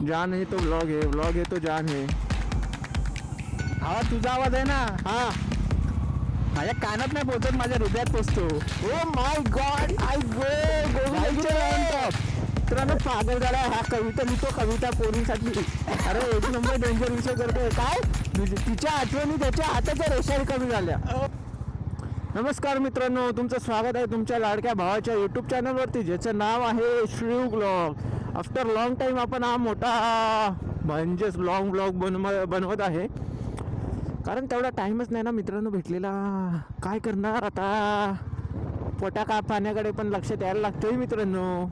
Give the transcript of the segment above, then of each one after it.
जान है तो व्लॉग है तो जान है. हा तुझा आवाज आहे ना. हा. माझ्या कानात नाही पोहोचत, माझ्या हृदयात पोचतो. ओ माय गॉड, आय गो. मित्रांनो पागल झाला हा. कविता लिहितो, कविता पोरींसाठी. अरे एक नंबर डेंजर विषय करतोय. काय तिच्या आठवणी त्याच्या हाताच्या रेषा कमी झाल्या. नमस्कार मित्रांनो, तुमचं स्वागत आहे तुमच्या लाडक्या भावाच्या यूट्यूब चॅनलवरती, ज्याचं नाव आहे श्रीव ब्लॉग. आफ्टर लॉंग टाईम आपण हा मोठा म्हणजेच लॉंग ब्लॉग बनवत आहे, कारण तेवढा टाईमच नाही ना मित्रांनो भेटलेला. काय करणार आता, पोटा पाण्याकडे पण लक्ष द्यायला लागतंय मित्रांनो.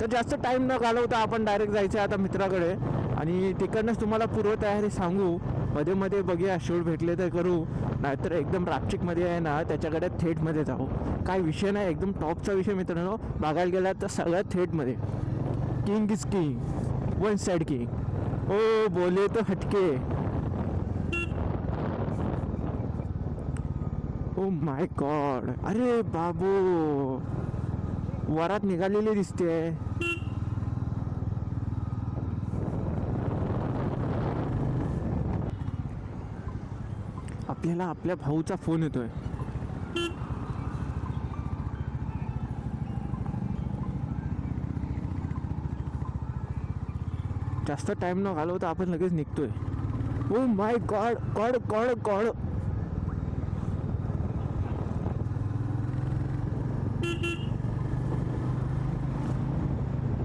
तर जास्त टाईम न घालवता आपण डायरेक्ट जायचं आता मित्राकडे, आणि तिकडनंच तुम्हाला पूर्वतयारी सांगू. मध्ये मध्ये बघूया, शूट भेटले तर करू, नाहीतर एकदम रापचिकमध्ये आहे ना त्याच्याकडे थेटमध्ये जाऊ. काय विषय नाही, एकदम टॉपचा विषय मित्रांनो. बघायला गेला तर सगळ्यात थेटमध्ये. King is king, one side king. ओ बोले तो हटके. ओ माय गॉड, अरे बाबू वरात निघालेली दिसते. आपल्याला आपल्या भाऊचा फोन येतोय. जास्त टाइम न घालवता आपण लगेच निघतोय. Oh my God God God God.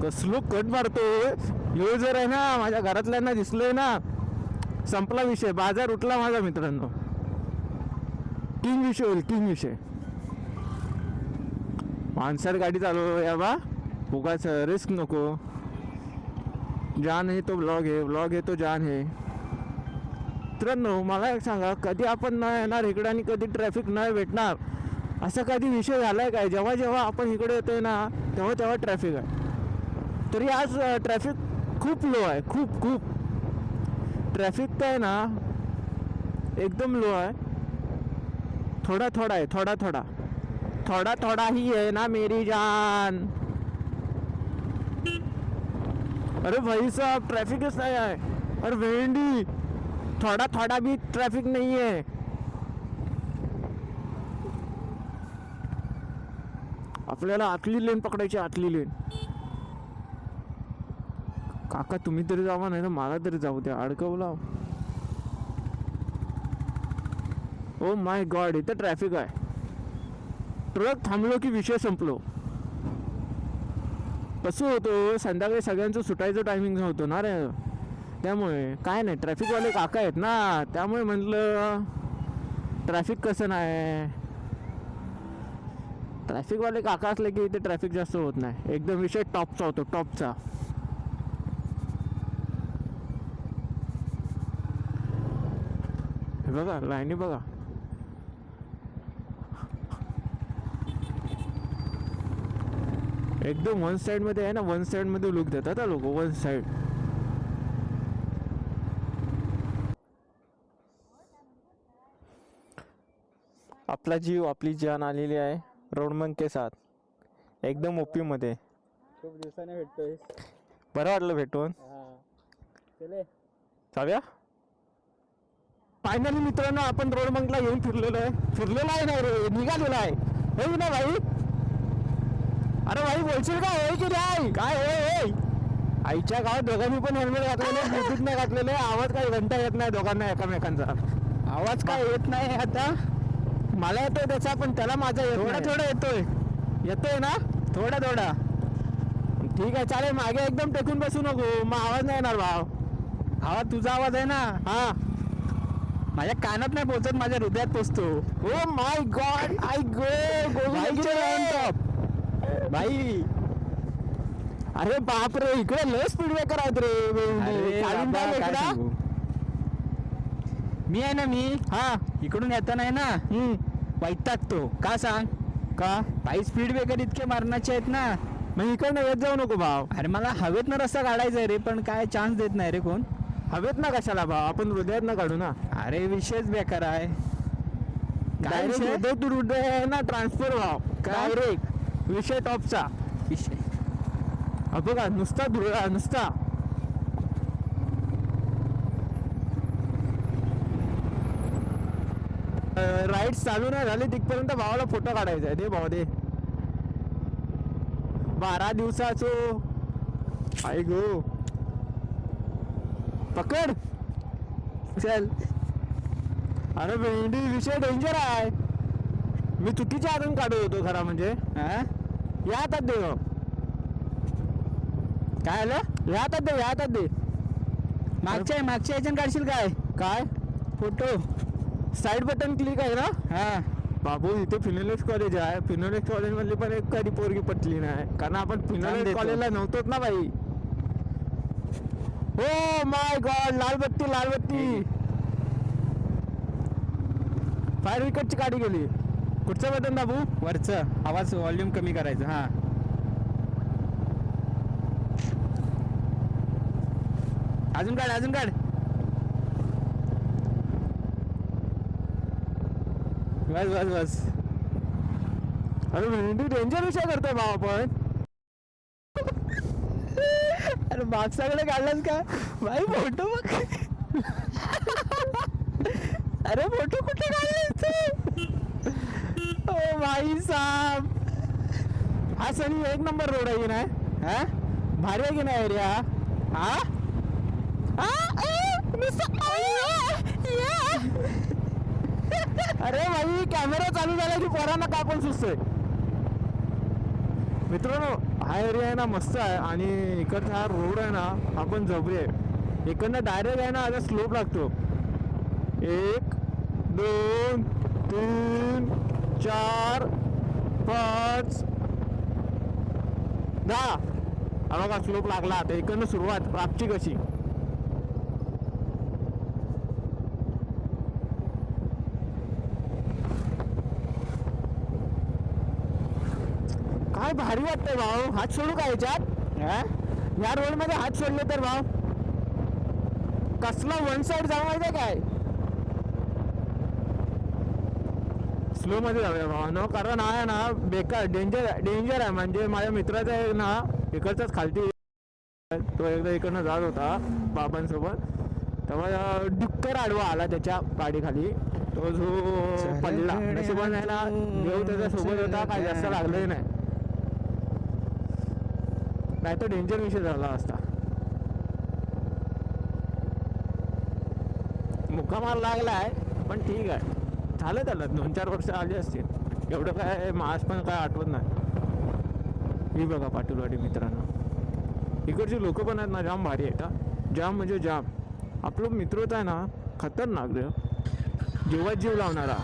कसलो कट मारतोय ह्यो. जर आहे ना माझ्या घरातल्यांना दिसलोय ना, संपला विषय, बाजार उठला माझा मित्रांनो. किंग विषय होईल, किंग विषय. माणसात गाडी चालवूया बा, उगाच रिस्क नको. जान है तो व्लॉग है तो जान है. मित्रांनो मला एक सांगा, कधी आपण नाही येणार इकडे आणि कधी ट्रॅफिक नाही भेटणार, असा कधी विषय झालाय काय? जेव्हा जेव्हा आपण इकडे येतोय ना तेव्हा तेव्हा ट्रॅफिक आहे. तरी आज ट्रॅफिक खूप लो आहे, खूप खूप. ट्रॅफिक काय ना एकदम लो आहे. थोडा थोडा आहे, थोडा थोडा थोडा थोडा ही है ना मेरी जान. अरे भाई साहब ट्रॅफिकच नाही आहे. अरे भेंडी, थोडा थोडा भी ट्रॅफिक नहीं है. आपल्याला आतली लेन पकडायची, आतली लेन. काका तुम्ही तरी जावा, नाही ना मला तरी जाऊ द्या, अडकवला. ओ माय गॉड, इथं ट्रॅफिक आहे. ट्रक थांबलो की विषय संपलो. कसं होतं संध्याकाळी सगळ्यांचं सुटायचं टायमिंग होतो ना रे, त्यामुळे काय नाही. ट्रॅफिकवाले काका आहेत ना, त्यामुळे म्हटलं ट्रॅफिक कसं नाही. ट्रॅफिकवाले काका असले की इथे ट्रॅफिक जास्त होत नाही. एकदम विषय टॉपचा होतो, टॉपचा. हे बघा लाईनी बघा. एकदम वन साइड मध्ये आहे ना, वन साइड मध्ये लुक देतात लोक, वन साइड. आपला जीव आपली जान आलेली आहे रोडमन के साथ, एकदम ओपी मध्ये. खूप दिवसाने भेटतोय, बरं वाटलं भेटून. चाव्या फायनली मित्रांनो आपण रोडमंकला येऊन फिरलेलो आहे ना रे, निघालेला आहे हे ना भाई. अरे भाई बोलशील का होय की नाही? काय होय आईच्या गावात दोघांनी पण हेल्मेट घातलेले, ब्लूटूथ नाही घातलेले. आवाज काही घंटा येत नाही दोघांना एकमेकांचा. आवाज काय येत नाही आता. मला येतोय त्याचा, पण त्याला माझा थोडा थोडा येतोय ना, थोडा थोडा. ठीक आहे चालेल, मागे एकदम टेकून बसू नको, मग आवाज नाही येणार भाव. आवाज तुझा आवाज आहे ना. हा. माझ्या कानात नाही पोहोचत, माझ्या हृदयात पोचतो. ओ माय गॉड, आय गो भाई. अरे बाप रे, इकडे लय स्पीड ब्रेकर आहेत रे. चालून बाबा, जाईल काय इकडं. सांगू. मी आहे ना, मी हा. इकडून येता नाही ना वैतागतो. का सांग? का भाई स्पीड ब्रेकर इतके मारण्याचे आहेत ना. मग इकडनं येत जाऊ नको भाव. अरे मला हवेत ना रस्ता काढायचा रे, पण काय चान्स देत नाही रे कोण. हवेत ना कशाला भाव, आपण हृदयात ना काढू ना. अरे विषयच बेकार आहे. काय डायरेक्ट विषय? हृदय टू हृदय ना ट्रान्सफर भाव. का? डायरेक्ट विषय टॉपचा. विषय बघा नुसता नुसता राईड चालू नाही झाली तिथपर्यंत भावाला फोटो काढायचा आहे. दे भाऊ दे. 12 दिवसाचो आई गो. पकड चल. अरे भेंडी विषय डेंजर आहे. मी चुकीच्या हातून काढत होतो खरा म्हणजे. या हातात दे मग. काय आलं? या हातात दे, या हातात दे. मागच्या याच्यानं काढशील काय काय फोटो? साईड बटन क्लिक आहे ना. हा बाबू इथे फिनोलेक्स कॉलेज आहे. फिनोलेक्स कॉलेज मधली पण एक कधी पोरगी पटली नाही कारण आपण फिनोलेक्स देतो. कॉलेजला नव्हतोच ना बाई. हो माय गॉड. लाल बत्ती लाल बत्ती. फायर विकेटची गाडी गेली. कुठचं बटन दाबू? वरचं आवाज व्हॉल्यूम कमी करायचं. हा अजून काढ अजून काढ. बस बस बस. अरे भेंडी डेंजर विषय करतोय भाऊ आपण. अरे मागच्याकडे काढलास का भाई फोटो बघ. अरे फोटो कुठे काढले? ओ भाई साहब. हा सनी एक नंबर रोड आहे की नाही? हा भारी आहे की नाही एरिया? हा अरे भाई कॅमेरा चालू झाला की पोरांना काय पण सुचतंय. मित्रांनो हा एरिया आहे ना मस्त आहे आणि इकडचा हा रोड आहे ना हा पण जबरी आहे. इकडनं डायरेक्ट आहे ना आता स्लोप लागतो. 1 2 3 4 5 10. हा बघा स्लोप लागला. आता इकडनं सुरुवात आपची कशी. काय भारी वाटतंय भाऊ. हात सोडू का याच्यात? या रोड मध्ये हात सोडले तर भाऊ कसला वन साइड जाऊ माहिती काय. स्लो मध्ये जाऊया भाऊ न कारण आहे ना बेकार डेंजर आहे. म्हणजे माझ्या मित्राचा आहे ना इकडचाच खालती. तो एकदा इकडनं जात होता बाबांसोबत तेव्हा डुक्कर आडवा आला त्याच्या गाडीखाली. तो जो पडला नशिबाने आहे ना देव त्याच्या सोबत होता. काय जास्त लागलंही नाही तो डेंजर विषय झाला असता. मुक्कामार लागलाय पण ठीक आहे. झालं त्याला 2-4 वर्ष आली असतील. एवढं काय मास पण काय आठवत नाही. ही बघा पाटीलवाडी मित्रांनो. इकडची लोक पण आहेत ना जाम भारी आहेत. हा जाम म्हणजे जाम. आपलं मित्र होत आहे ना खतरनाक रे. जीवात जीव लावणारा.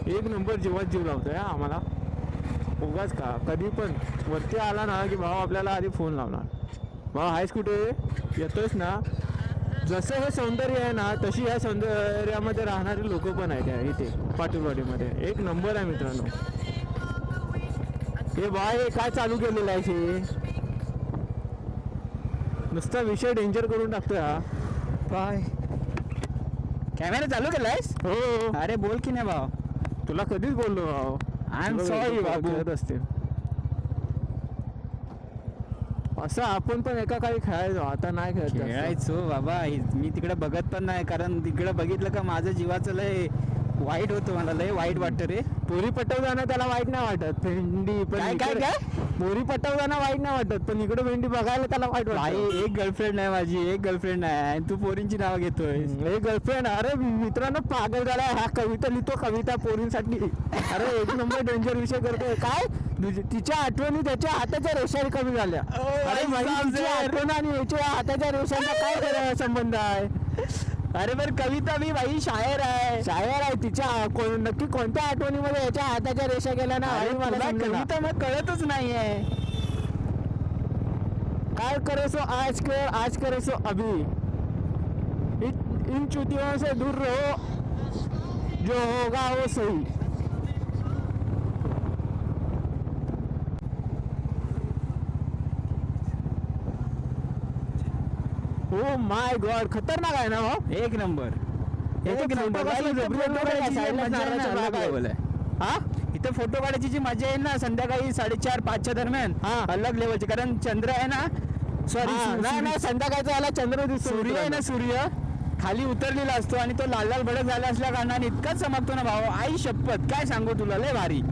एक नंबर जीवात जीव लावतोय आम्हाला. उगाच का कधी पण वरती आला ना की भाऊ आपल्याला आधी फोन लावणार. भाऊ हायस कुठे येतोयस ना. जसं हे सौंदर्य आहे ना तशी या सौंदर्यामध्ये राहणारे लोक पण आहेत इथे पाटीलवाडीमध्ये. एक नंबर आहे मित्रांनो. हे बाय काय चालू केलेलं आहे हे. नुसता विषय डेंजर करून टाकतोय हा. काय कॅमेरा चालू केलायस? हो. अरे बोल की नाही भाऊ. तुला कधीच बोललो भाऊ. आय एम सॉरी बाबू. असते असं आपण पण एका काही खेळायचो. आता नाही खेळत जास्त. खेळायचो बाबा. मी तिकडे बघत पण नाही कारण तिकडे बघितलं का माझं जीवाचं लय वाईट होतं. मला लय वाईट वाटतं रे. पोरी पटवताना त्याला वाईट नाही वाटत. भेंडी पण काय काय काय पोरी पटवताना वाईट नाही वाटत पण इकडे भेंडी बघायला त्याला वाईट भाई. वाटत. एक गर्लफ्रेंड नाही माझी. एक गर्लफ्रेंड नाही आणि तू पोरींची नाव घेतोय. एक गर्लफ्रेंड. अरे मित्रांनो पागल झाला. हा कविता लिहितो कविता पोरींसाठी. अरे एक नंबर डेंजर विषय करतोय. काय तिच्या आठवणी त्याच्या हाताच्या रेषा कमी झाल्या. अरे तिची आठवण आणि याच्या हाताच्या रेषांचा काय संबंध आहे? अरे बरं कविता मी भाई शायर आहे. शायर आहे. तिच्या नक्की कोणत्या आठवणीमध्ये याच्या हाताच्या रेषा गेल्या ना मला कविता मग कळतच नाहीये. काय करे सो आज करे सो अभी. इन चुतियों से दूर रहो जो होगा वो सही. ओ माय गॉड खतरनाक आहे ना भाऊ. एक नंबर. एक नंबर. हा इथे फोटो काढायची जी मजा येईल ना संध्याकाळी 4:30-5च्या दरम्यान. हा. अलग लेवलची. कारण चंद्र आहे ना. सॉरी नाही संध्याकाळचा आला चंद्र दिसतो. सूर्य आहे ना सूर्य खाली उतरलेला असतो आणि तो लाल लाल भडक झाला असल्या कारणाने इतका चमकतो ना भाऊ, आई शपथ काय सांगू तुला, लय भारी.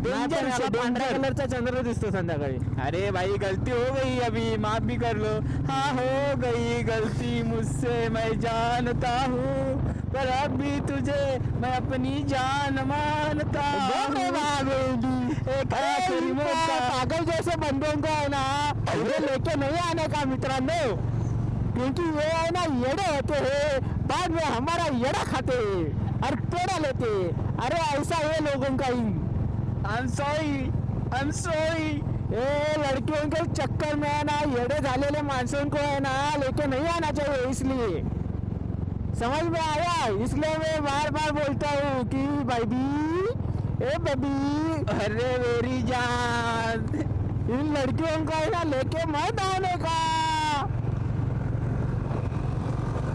Danger Danger, पांढऱ्या danger. कलरचा चंद्र दिसतो संध्याकाळी. अरे भाई गलती हो गई अभी, माफ भी कर लो. हाँ हो गई गलती मुझसे मैं जानता हूँ, पर अब भी तुझे मैं अपनी जान मानता बघ रे हूँ. बा बेंडी. एक अरे आखिरी इनका मौका. पागल जैसे बंदों को है ना ये लेके नहीं आने का मित्रांनो, क्योंकि ये है ना येड़े होते हैं, बाद में हमारा येड़ा खाते हैं और पेड़ा लेते हैं. अरे ऐसा ये लोगों का ही. I'm sorry. ये लड़कियों के चक्कर में है ना येड़े झालेले मानसों को है ना लेके नहीं आना चाहिए, इसलिए समझ में आया. इसलिए मैं बार बार बोलता हूँ कि बेबी, ए बेबी, अरे मेरी जान. इन लड़कियों को है ना लेके मत आने का.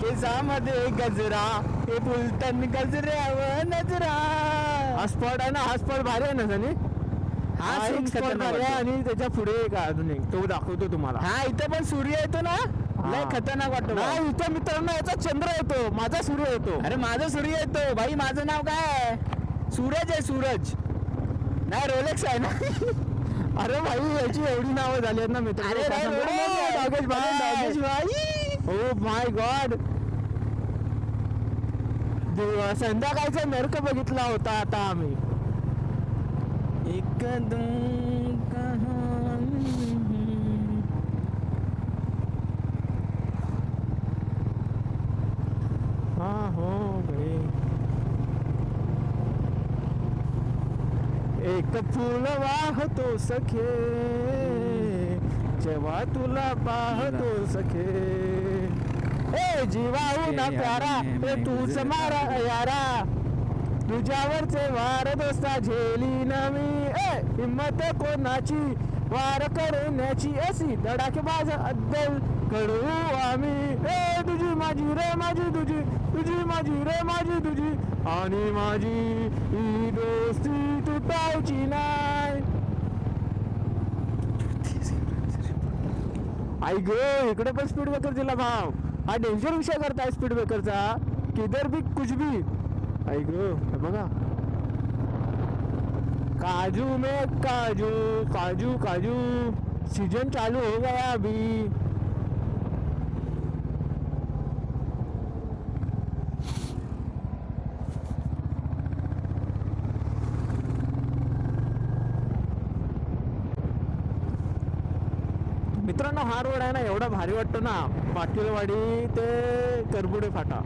केसामध्ये गजरा, हे फुलतन गजऱ्यावर नजरा. हा स्पॉट आहे ना, हा स्पॉट भारी आहे ना सनी. हा हा scene एक स्पॉट खतरनाक भारी आहे वाटतो. आणि त्याच्या पुढे एक अजून एक तो दाखवतो तुम्हाला. हा इथं पण सूर्य येतो ना, लय हा. खतरनाक वाटतो नाही भाऊ. इथं मित्रांनो याचा चंद्र येतो, माझा सूर्य येतो. अरे माझं सूर्य येतो भाई, माझं नाव काय आहे, सूरज आहे सूरज, नाही रोलेक्स आहे ना. अरे भाई याची एवढी नावं झाली आहेत ना मित्रांनो. अरे काय नाही सांगू? रोलेक्स, नागेश भाई, नागेश भाई. ओ माय गॉड. संध्याकाळचा नर्क बघितला होता आता आम्ही. एक दोन कहानी. हा हो गई. एक फुल वाहतो सखे, जेव्हा तुला पाहतो सखे. ए जीवाहू ना प्यारा, ए तूच मारा यारा, तुझ्यावरचे वार दोस्ता झेली नवी. ए हिम्मत कोणाची वार करण्याची, अशी धडाकेबाज अद्दल करू आम्ही. ए तुझी माझी रे माझी तुझी, तुझी माझी रे माझी तुझी, आणि माझी ही दोस्ती तुटायची नाही. आई ग इकडे पण स्पीड ब्रेकर दिला भाव. हा डेंजर विषय करताय स्पीड ब्रेकरचा, किधर भी कुछ भी. आई ग हे बघा, काजू में काजू काजू काजू, सीजन चालू हो गया अभी. मित्रांनो हा रोड आहे ना एवढा भारी वाटतो ना, पाटीलवाडी ते करबुडे फाटा,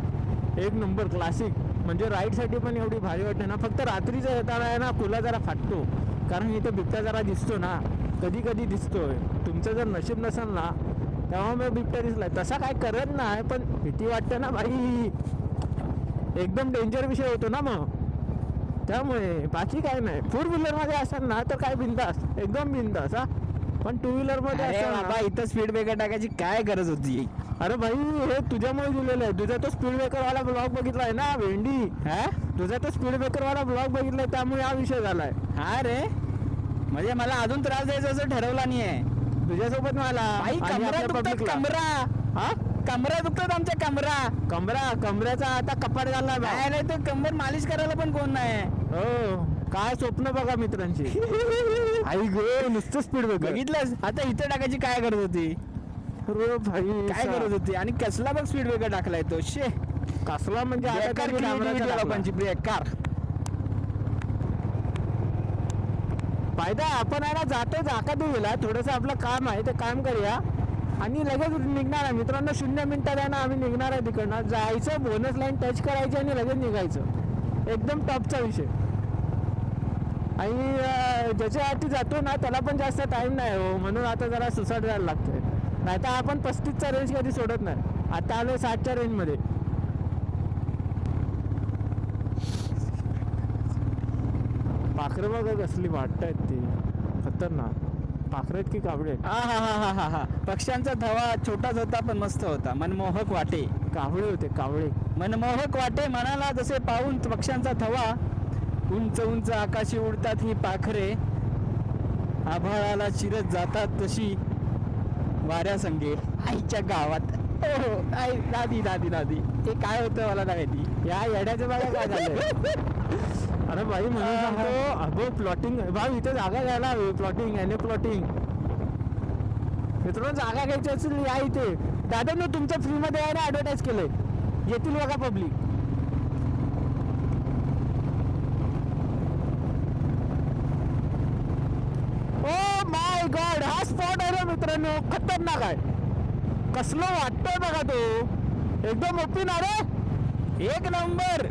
एक नंबर क्लासिक. म्हणजे राईडसाठी पण एवढी भारी वाटते ना. फक्त रात्रीचं येताना आहे ना खुला जरा फाटतो, कारण इथे बिबट्या जरा दिसतो ना, कधी कधी दिसतोय. तुमचं जर नशीब नसेल ना तेव्हा मी बिबट्या दिसलाय, तसा काय करत नाही, पण भीती वाटते ना भाई, एकदम डेंजर विषय होतो ना मग. त्यामुळे बाकी काय नाही. 4 व्हीलरमध्ये असेल ना तर काय बिंदास, एकदम बिंदास हा. पण 2 व्हीलरमध्ये अरे असेल बाबा ना, इथं स्पीड ब्रेकर टाकायची काय गरज होती. अरे भाई हे तुझ्यामुळे दिलेलं आहे. तुझा तो स्पीड ब्रेकर वाला ब्लॉग बघितलाय ना भेंडी, हा तुझा तो स्पीड ब्रेकर वाला ब्लॉग बघितलाय त्यामुळे हा विषय झालाय. हा रे, म्हणजे मला अजून त्रास द्यायचा असं ठरवला नाहीये. तुझ्यासोबत मला भाई आणि कमरा आपल्या दुखतात, public ला. कमरा हा कमरा दुखतात आमच्या कमरा. कमऱ्याचा आता कपाट झाला काय नाही तर कंबर मालिश करायला पण कोण नाही. हो काय स्वप्न बघा मित्रांची. आई ग नुसतं स्पीड ब्रेकर बघितलंस, आता इथं टाकायची काय गरज होती, अरे भाई काय गरज होती. आणि कसला बघ स्पीड ब्रेकर टाकलाय तो, शे कसला म्हणजे आता बेकार त्यांनी creativity camera चा टाकला. लोकांची बेकार. फायदा आपण आहे ना जातो जाका देऊला थोडंसं आपलं काम आहे ते काम करूया आणि लगेच निघणार आहे मित्रांनो. 0 मिनिटात आहे ना आम्ही निघणार आहे तिकडनं. जायचं, बोनस लाईन टच करायची आणि लगेच निघायचं. एकदम टॉपचा विषय. आणि ज्याच्यासाठी जातो ना त्याला पण जास्त टाइम नाही हो, म्हणून आता जरा सुसाट जायला लागतोय. नाही तर आपण 35चा रेंज कधी सोडत नाही. आता आलोय 60च्या रेंजमध्ये. पाखरं बघा कसली वाटतायत ती, खतरनाक. पाखरं की कावळे? हा हा हा हा हा हा पक्ष्यांचा थवा छोटाच होता पण मस्त होता, मनमोहक वाटे. कावळे होते कावळे. मनमोहक वाटे मनाला जसे पाहून पक्ष्यांचा थवा, उंच उंच आकाशी उडतात ही पाखरे, आभाळाला चिरत जातात तशी वाऱ्यासंगे आईच्या गावात. नाही दादी दादी दादी ते काय होतं मला नाही माहिती. या येड्याचं बघा काय झालं. अरे भाई म्हणून सांगतो अगो प्लॉटिंग भाऊ इथे जागा घ्यायला हवी. प्लॉटिंग याने प्लॉटिंग मित्रांनो जागा घ्यायची असेल या इथे. दादा मी तुमच्या फ्रीमध्ये आहे ना ॲडव्हर्टाईज केलंय. येतील बघा पब्लिक. ओ माय गॉड हा स्पॉट आहे ना मित्रांनो खतरनाक आहे. कसलं वाटतंय बघा तो एकदम ओपन. अरे एक नंबर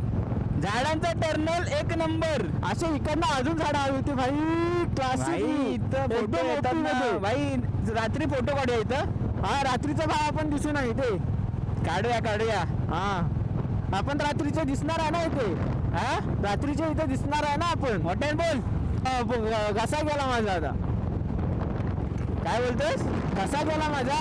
झाडांचा टर्नल एक नंबर. असे इकडनं अजून झाडं हवी होती भाई. भाई क्लासिक इथं फोटो येतात ना भाई. रात्री फोटो काढूया इथं. हा रात्रीचा भाव आपण दिसू नाही इथे. काढूया काढूया. हा आपण रात्रीचे दिसणार आहे ना इथे. हा रात्रीचे इथे दिसणार आहे ना आपण. हॉटेल बोल. घसा गेला माझा आता. काय बोलतोस. कसा गेला माझा.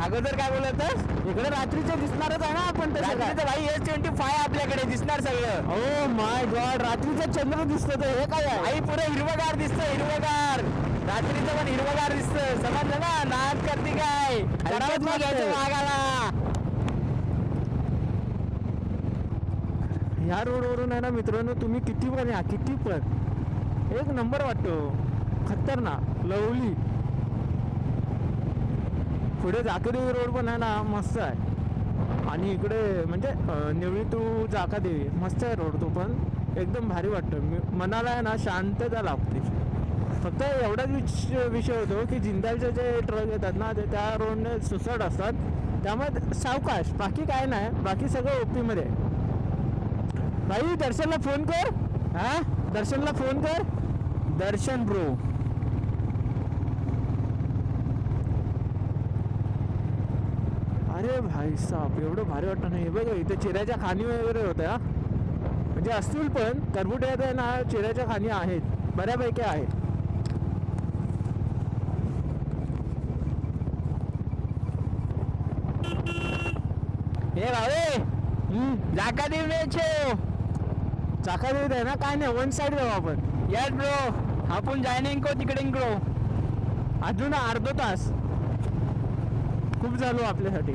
अगोदर काय बोलतोस. इकडे रात्रीचे दिसणारच आहे ना आपण. तसं काय रात्रीचं भाई S25 आपल्याकडे दिसणार सगळं. ओ माय गॉड रात्रीचं चंद्र दिसतं ते हे काय आहे. आई पुरं हिरवगार दिसतं हिरवगार. रात्रीचं पण हिरवगार दिसतं. समजलं ना. नाच करते काय करावंच नाही घ्यायचं वाघाला. ह्या रोडवरून आहे ना मित्रांनो तुम्ही किती पण या किती पण एक नंबर वाटतो. खतरनाक लवली. पुढे जाकेदेवी रोड पण आहे ना मस्त आहे. आणि इकडे म्हणजे निवळी टू जाकादेवी मस्त आहे रोड तो पण एकदम भारी वाटतं. मनाला आहे ना शांतता लाभते. फक्त एवढाच विषय होतो की जिंदालचे जे ट्रक येतात ना ते त्या रोडने सुसट असतात. त्यामुळे सावकाश बाकी काय नाही. बाकी सगळं ओपीमध्ये आहे. भाई दर्शनला फोन कर. हा दर्शनला फोन कर. दर्शन ब्रो. अरे भाई साहेब एवढं भारी वाटतं नाही. बघा इथे चिऱ्याच्या खाणी वगैरे होत्या म्हणजे असतील पण करबुट्यात आहे ना चिऱ्याच्या खाणी आहेत बऱ्यापैकी आहेत. हे भावे जाकादेवी मॅच चाकादेवीत आहे ना काय नाही वन साईड जाऊ आपण. Yes bro. आपण जायनिंग को तिकडे इंको. अजून अर्धा तास खूप झालो आपल्यासाठी.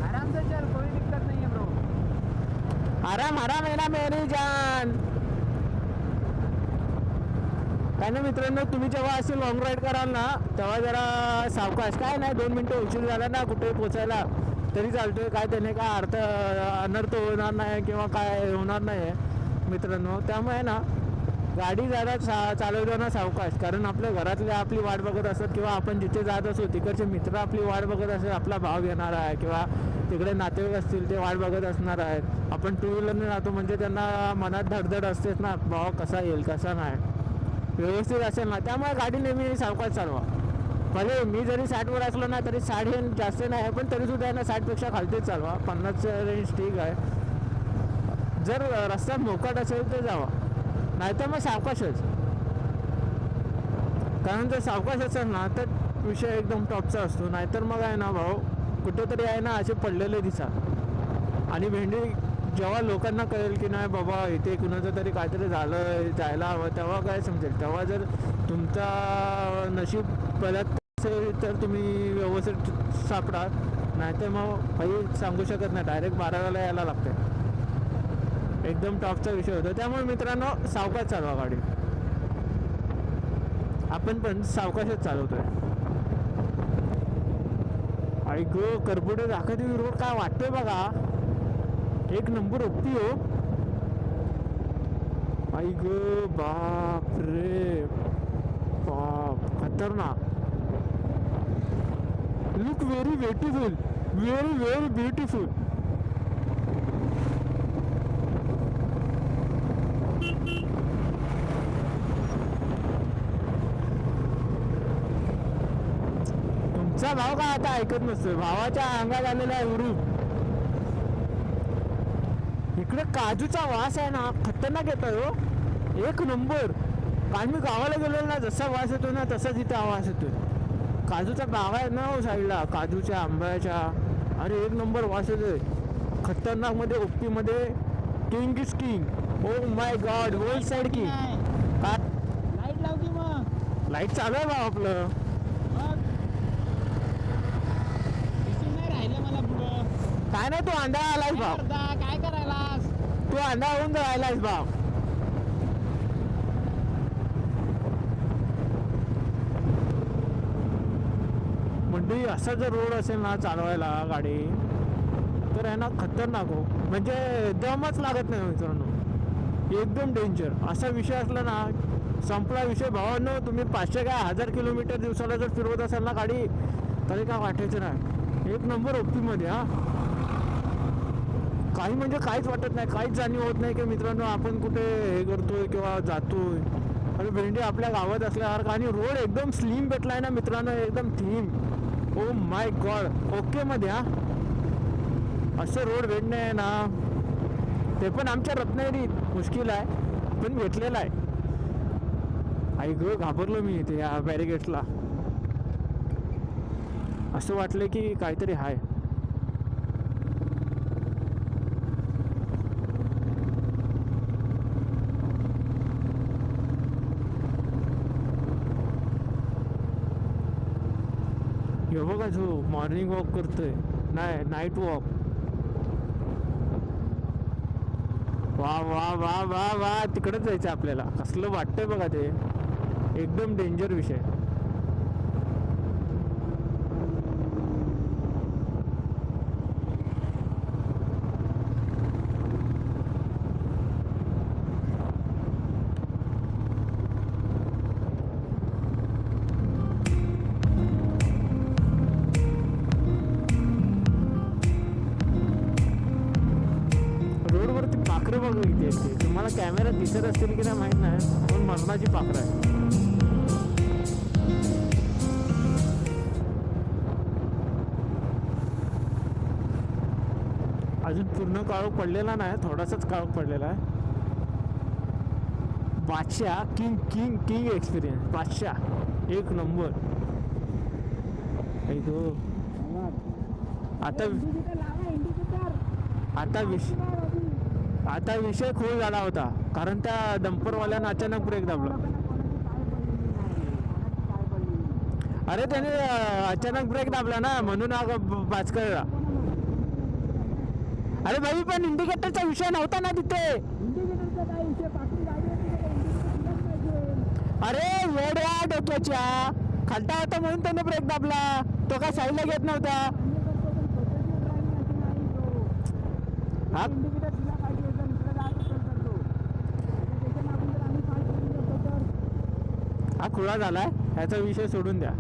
आराम से चल कोई दिक्कत नहीं है ब्रो. आराम आराम आहे ना मेरी जान. काय ना मित्रांनो तुम्ही जेव्हा असे लॉंग राईड कराल ना तेव्हा जरा सावकाश. काय नाही 2 मिनटं उशीर झाला ना कुठे पोचायला तरी चालतोय. काय त्याने काय अनर्थ होणार नाही किंवा काय होणार नाही मित्रांनो. त्यामुळे ना गाडी जरा चालवताना सावकाश. कारण आपल्या घरातले आपली वाट बघत असतात किंवा आपण जिथे जात असो तिकडचे मित्र आपली वाट बघत असतात. आपला भाव घेणार आहे किंवा तिकडे नातेवाईक असतील ते वाट बघत असणार आहेत. आपण टू व्हीलरने जातो म्हणजे त्यांना मनात धडधड असतेच ना भाव कसा येईल कसा नाही व्यवस्थित असेल ना. त्यामुळे गाडी नेहमी सावकाश चालवा. भले मी जरी 60वर असलो ना तरी 60 हे जास्त नाही पण तरीसुद्धा आहे ना 60पेक्षा खालतीच चालवा. 50 रेंज ठीक आहे. जर रस्ता मोकाट असेल तर जावा नाहीतर मग सावकाशच. कारण जर सावकाश असेल ना तर विषय एकदम टॉपचा असतो. नाहीतर मग आहे ना भाऊ कुठेतरी आहे ना असे पडलेले दिसा. आणि भेंडी जेव्हा लोकांना कळेल की नाही बाबा इथे कुणाचं तरी काहीतरी झालं जायला हवं तेव्हा काय समजेल. तेव्हा जर तुमचा नशीब पलट असेल तर तुम्ही व्यवस्थित सापडाल. नाहीतर मग काही सांगू शकत नाही. डायरेक्ट 12ला यायला लागते. एकदम टॉपचा विषय होता. त्यामुळे मित्रांनो सावकाश चालवा गाडी. आपण पण सावकाशच चालवतोय. आई गो करबुडे जाकादेवी रोड काय वाटतोय बघा. एक नंबर ओपी हो. आई गो बाप रे बाप खतरनाक. Look very beautiful. Very very beautiful. तुमचा भाव का आता ऐकत नसतोय. भावाच्या अंगात आलेला आहे हुरूप. इकडे काजूचा वास आहे ना खतरनाक येतोय हो. एक नंबर. कारण मी गावाला गेलो ना जसा वास येतो ना तसाच इथे आवाज येतोय. काजूचा बागा आहे ना हो साईडला काजूच्या आंब्याच्या. अरे एक नंबर वास येतोय. खतरनाक मध्ये ओपी मध्ये king is king. Oh my god whole side king. Light लाव की मग. लाईट चालू आहे भाऊ आपलं. काय नाही, तू अंधा आलायस भाव, काय करायलास? तू अंधा होऊन राहिलायस भाव. म्हणजे असा जर रोड असेल ना चालवायला गाडी, तर आहे ना खतरनाक हो, म्हणजे दमच लागत नाही मित्रांनो, एकदम डेंजर. असा विषय असला ना संपला विषय भावांनो. तुम्ही 500 काय 1000 किलोमीटर दिवसाला जर फिरवत असाल ना गाडी, तरी काय वाटायचं नाही. एक नंबर ओपीमध्ये. हा, काही म्हणजे काहीच वाटत नाही, काहीच जाणीव होत नाही की मित्रांनो आपण कुठे हे करतोय किंवा जातोय. आणि भेंडी आपल्या गावात असल्यासारखं, आणि रोड एकदम स्लिम भेटलाय ना मित्रांनो, एकदम theme. O my God, okay मध्ये. हा, असं रोड भेटणे आहे ना, ते पण आमच्या रत्नागिरीत मुश्किल आहे, पण भेटलेलं आहे. आई गं, घाबरलो मी इथे या बॅरिगेट्सला. असं वाटलं की काहीतरी आहे. हे बघा, जो मॉर्निंग वॉक करतोय, नाही नाईट वॉक. वा वा वा वा वा, तिकडंच जायचं आपल्याला. कसलं वाटतंय बघा ते, एकदम डेंजर विषय. रोडवरती पाखरं बघा किती आहेत ते. तुम्हाला कॅमेरा दिसत असतील की नाही माहित नाही, पण मरणाची पाखरं आहे. अजून पूर्ण काळोख पडलेला नाही, थोडासाच काळोख पडलेला आहे. बादशाह, किंग किंग किंग एक्सपिरियन्स. बादशाह एक नंबर. ऐको आता आता विषय खूळ झाला होता, कारण त्या डंपरवाल्यानं अचानक ब्रेक दाबला. अरे त्याने अचानक ब्रेक दाबला ना, म्हणून बाचकळला. अरे भाई, पण इंडिकेटरचा विषय नव्हता ना तिथे. अरे वेड्या डोक्याच्या, खड्डा होता म्हणून त्याने ब्रेक दाबला, तो काय साईडला घेत नव्हता. हा खुळा झालाय, ह्याचा विषय सोडून द्या.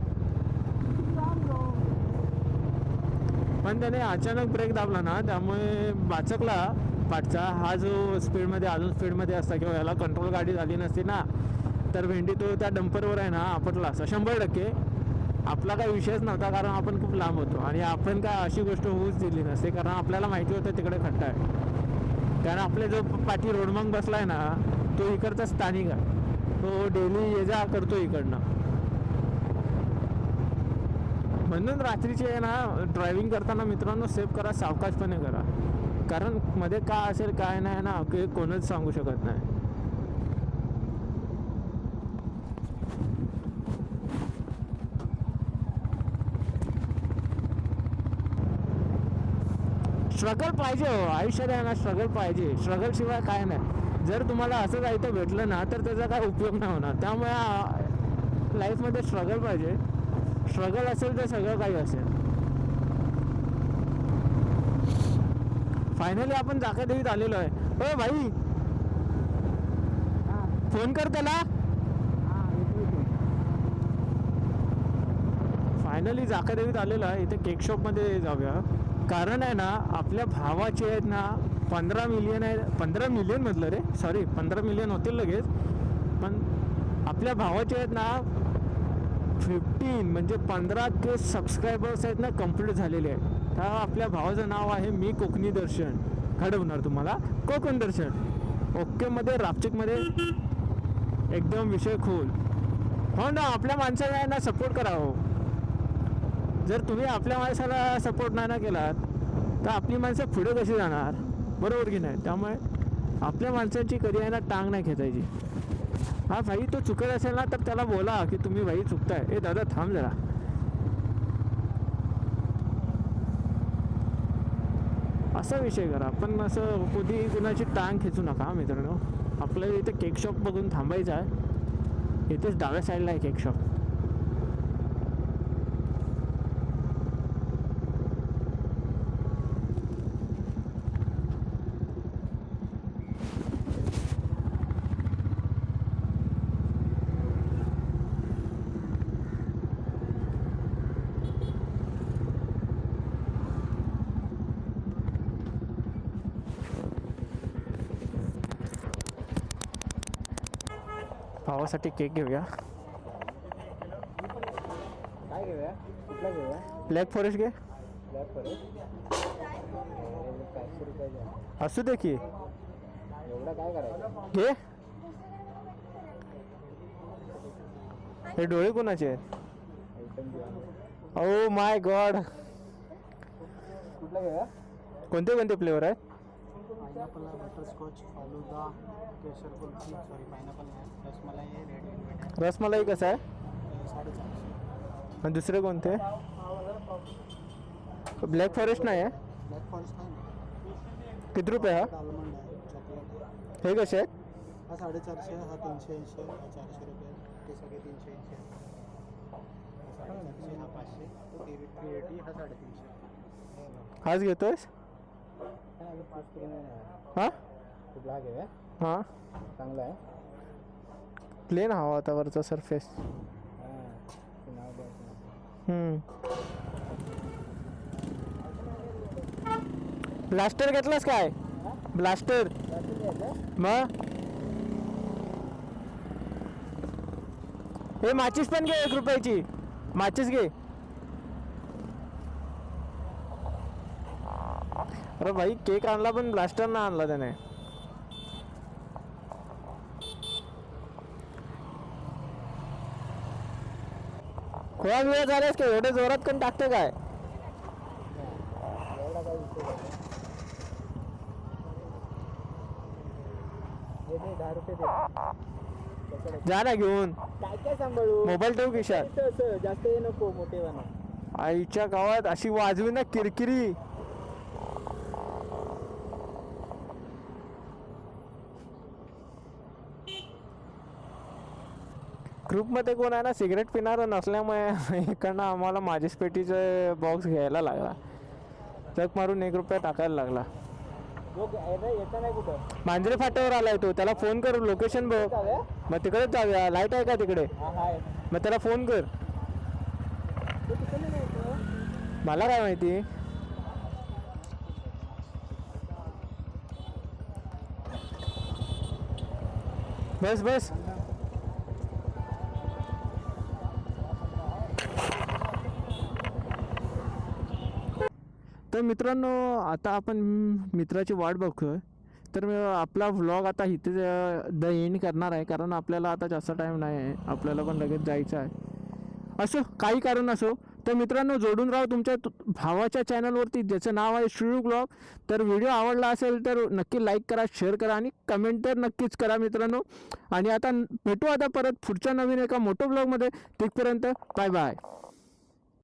पण त्याने अचानक ब्रेक दाबला ना, त्यामुळे बाचकला पाठचा. हा जो स्पीडमध्ये, अजून स्पीडमध्ये असता किंवा याला कंट्रोल गाडी झाली नसती ना, तर भेंडी तो त्या डंपरवर आहे ना आपटला असता 100%. आपला काही विषयच नव्हता, कारण आपण खूप लांब होतो, आणि आपण काय अशी गोष्ट होऊच दिली नसते, कारण आपल्याला माहिती होतं तिकडे खड्डा आहे. कारण आपले जो पाठी रोडमंग बसलाय ना, तो इकडचा स्थानिक आहे, तो डेली ये जा करतो इकडनं. म्हणून रात्रीचे आहे ना ड्रायव्हिंग करताना मित्रांनो सेफ करा, सावकाशपणे करा, कारण मध्ये काय असेल काय नाही ना की कोणच सांगू शकत नाही. स्ट्रगल पाहिजे हो आयुष्यात, आहे ना स्ट्रगल पाहिजे. स्ट्रगल शिवाय काय नाही. जर तुम्हाला असं जायचं भेटलं ना, तर त्याचा काय उपयोग नाही होणार. त्यामुळे लाईफमध्ये स्ट्रगल पाहिजे. स्ट्रगल असेल तर सगळं काही असेल. फायनली आपण जाकादेवीत आलेलो आहे. ओ भाई, फोन कर त्याला. फायनली जाकादेवीत आलेलो आहे. इथे केक शॉपमध्ये जाऊया, कारण आहे ना आपल्या भावाचे आहेत ना 15 मिलियन आहे. 15 मिलियन म्हटलं रे, सॉरी 15 मिलियन होतील लगेच, पण आपल्या भावाचे आहेत ना 15 म्हणजे 15K सबस्क्रायबर्स आहेत ना कंप्लीट झालेले आहेत. त्या आपल्या भावाचं नाव आहे मी कोकणी दर्शन. घडवणार तुम्हाला कोकण दर्शन. ओकेमध्ये रापचिकमध्ये एकदम विषय खोल. हो ना, आपल्या माणसाला आहे ना सपोर्ट करा हो. जर तुम्ही आपल्या माणसाला सपोर्ट नाही ना केलात, तर आपली माणसं पुढे कशी जाणार, बरोबर की नाही. त्यामुळे आपल्या माणसांची कधी आहे ना टांग नाही खेचायची. हा भाई, तो चुकत असेल ना तर त्याला बोला की तुम्ही भाई चुकताय. ए दादा थांब जरा. असा विषय करा. आपण असं कधी कुणाची टांग खेचू नका मित्रांनो. आपल्याला इथे केक शॉप बघून थांबायचं आहे. इथेच डाव्या साईडला आहे केक शॉप. भावासाठी केक घेऊया. काय घेऊया? कुठला घेऊया? ब्लॅक फॉरेस्ट घे. ब्लॅक फॉरेस्ट 500 रुपयाचा. असू दे की एवढा काय करायचं? घे. हे डोळे कोणाचे आहेत? आयटम घेऊया. ओ माय गॉड. कुठला घेऊया? कोणते कोणते फ्लेवर आहेत? पायनॅपल आहे, बटरस्कॉच, फालुदा, केशर कुल्फी, सॉरी पायनॅपल आहे, रसमलाई आहे, रेड वेलवेट आहे. रसमलाई कसं आहे? 450. आणि दुसरे कोणते? ब्लॅक फॉरेस्ट नाही आहे? ब्लॅक फॉरेस्ट नाही ना. किती रुपये हा? आलमंड आहे, चॉकलेट आहे. हे कसे आहेत? हा 450, हा 380, हा 400 रुपये, ते सगळे 380 आहे. हा 450, हा 500, तो 380, हा 350. हाच घेतोयस? काय अजून 5 किलो नाही आहे. हां कुठला हा घेऊया? हां. चांगला आहे. प्लेन हवा होता वरचा सरफेस. हां, ते नाव द्यायचं. ब्लास्टर घेतलास काय? ब्लास्टर मग हे माचीस पण घे 1 रुपयाची. माचीस घे. अरे भाई केक आणला पण ब्लास्टर ना आणला त्याने. खोळा बिळा झाल्यास का एवढे जोरात कोण टाकतं काय? एवढा काय विषय नाही. दे 10 रुपये दे. जा ना घेऊन. काय काय सांभाळू? मोबाईल ठेवू खिशात. असं जास्त हे नको मोठेवाना. आईच्या गावात अशी वाजवी ना किरकिरी. ग्रुपमध्ये कोण आहे ना सिगरेट पिणारं नसल्यामुळे इकडनं आम्हाला माझीच पेटीचे बॉक्स घ्यायला लागला. चक मारून 1 रुपया टाकायला लागला. येता नाही कुठं? मांजरे फाट्यावर आलाय तो. त्याला फोन कर. लोकेशन बघ. जाऊया? मग तिकडेच जाऊया. लाईट आहे का तिकडे? हा हाय. मग त्याला फोन कर. तो तिकडे नाही येतो. मला काय माहिती. बस बस. तर मित्रांनो आता आपण मित्राची वाट बघतोय. तर आपला व्लॉग आता इथे द एंड करणार आहे. कारण आपल्याला आता जास्त टाईम नाही आहे. आपल्याला पण लगेच जायचं आहे. असो काही कारण असो. तर मित्रांनो जोडून राहा तुमच्या भावाच्या चॅनलवरती ज्याचं नाव आहे श्रीयू ब्लॉग. तर व्हिडिओ आवडला असेल तर नक्की लाईक करा, शेअर करा आणि कमेंट तर नक्कीच करा मित्रांनो. आणि आता भेटू आता परत पुढच्या नवीन एका मोठ्या ब्लॉगमध्ये. तिथपर्यंत बाय बाय.